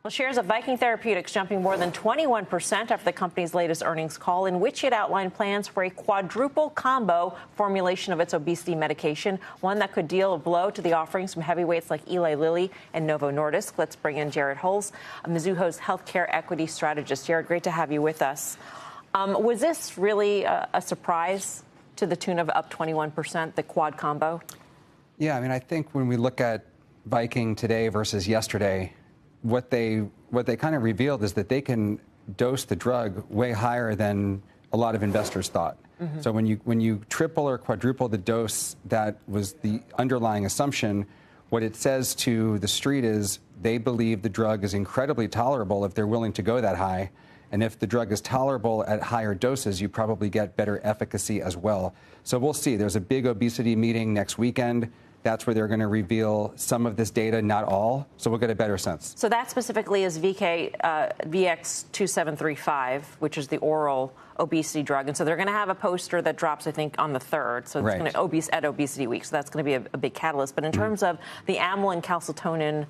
Well, shares of Viking Therapeutics jumping more than 21% after the company's latest earnings call, in which it outlined plans for a quadruple combo formulation of its obesity medication, one that could deal a blow to the offerings from heavyweights like Eli Lilly and Novo Nordisk. Let's bring in Jared Holz, Mizuho's healthcare equity strategist. Jared, great to have you with us. Was this really a surprise to the tune of up 21%, the quad combo? Yeah, I mean, I think when we look at Viking today versus yesterday, what they kind of revealed is that they can dose the drug way higher than a lot of investors thought. Mm-hmm. So when you triple or quadruple the dose, that was the underlying assumption. What it says to the street is they believe the drug is incredibly tolerable if they're willing to go that high. And if the drug is tolerable at higher doses, you probably get better efficacy as well. So we'll see. There's a big obesity meeting next weekend. That's where they're going to reveal some of this data, not all. So we'll get a better sense. So that specifically is VX2735, which is the oral obesity drug. And so they're going to have a poster that drops, I think, on the 3rd. So it's going to at Obesity Week. So that's going to be a big catalyst. But in terms of the amylin calcitonin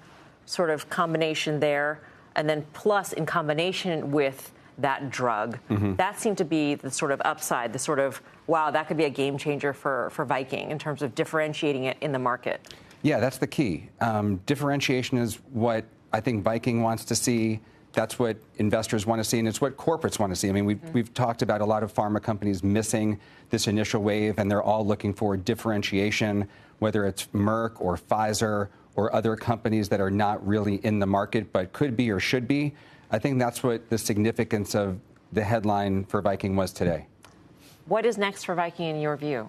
sort of combination there, and then plus in combination with that drug, that seemed to be the sort of upside, the sort of, wow, that could be a game changer for Viking in terms of differentiating it in the market. Yeah, that's the key. Differentiation is what I think Viking wants to see. That's what investors want to see, and it's what corporates want to see. I mean, we've talked about a lot of pharma companies missing this initial wave, and they're all looking for differentiation, whether it's Merck or Pfizer or other companies that are not really in the market but could be or should be. I think that's what the significance of the headline for Viking was today. What is next for Viking in your view?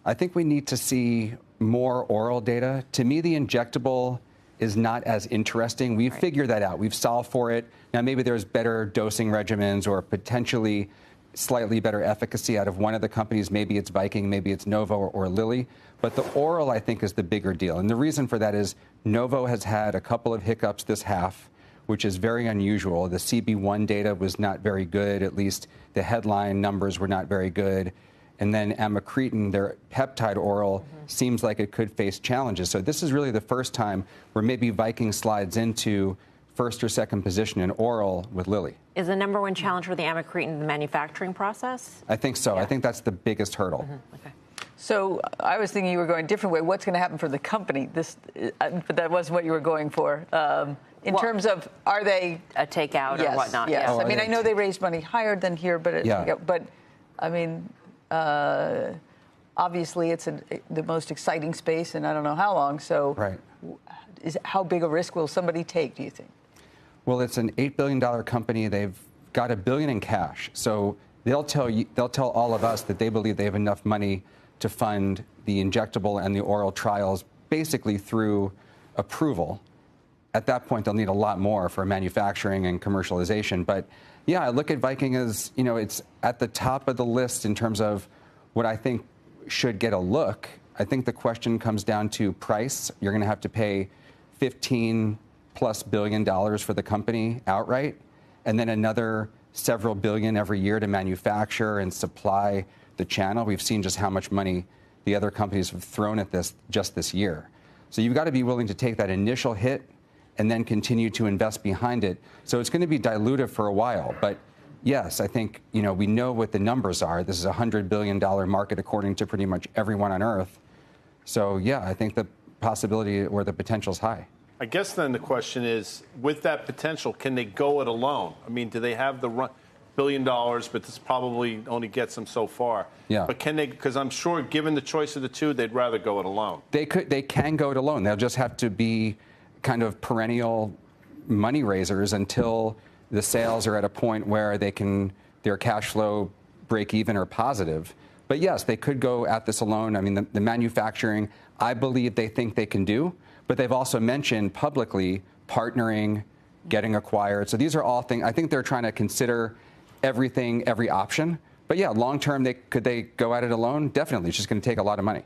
I think we need to see more oral data. To me, the injectable is not as interesting. We've figured that out. We've solved for it. Now, maybe there's better dosing regimens or potentially slightly better efficacy out of one of the companies. Maybe it's Viking, maybe it's Novo or Lilly. But the oral, I think, is the bigger deal. And the reason for that is Novo has had a couple of hiccups this half, which is very unusual. The CB1 data was not very good, at least the headline numbers were not very good. And then amycretin, their peptide oral, seems like it could face challenges. So this is really the first time where maybe Viking slides into first or second position in oral with Lilly. Is the number one challenge for the amycretin the manufacturing process? I think so. Yeah. I think that's the biggest hurdle. Okay. So I was thinking you were going a different way. What's going to happen for the company? But that wasn't what you were going for. In terms of, are they a takeout or whatnot? Yes. I mean, I know they raised money higher than here, but I mean, obviously it's the most exciting space, and I don't know how long. So, how big a risk will somebody take? Do you think? Well, it's an $8 billion company. They've got $1 billion in cash, so they'll tell all of us that they believe they have enough money to fund the injectable and the oral trials, basically through approval. At that point, they'll need a lot more for manufacturing and commercialization. But yeah, I look at Viking as, it's at the top of the list in terms of what I think should get a look. I think the question comes down to price. You're going to have to pay $15+ billion for the company outright, and then another several billion every year to manufacture and supply the channel. We've seen just how much money the other companies have thrown at this just this year. So you've got to be willing to take that initial hit and then continue to invest behind it. So it's going to be dilutive for a while. But yes, I think, we know what the numbers are. This is a $100 billion market according to pretty much everyone on Earth. So yeah, I think the possibility or the potential is high. I guess then the question is, with that potential, can they go it alone? I mean, do they have the $1 billion, but this probably only gets them so far. Yeah. But can they, because I'm sure given the choice of the two, they'd rather go it alone. They can go it alone. They'll just have to be kind of perennial money raisers until the sales are at a point where their cash flow break even or positive. But yes, they could go at this alone. I mean, the manufacturing, I believe they think they can do, but they've also mentioned publicly partnering, getting acquired. So these are all things, I think they're trying to consider everything, every option. But yeah, long term, could they go at it alone? Definitely. It's just going to take a lot of money.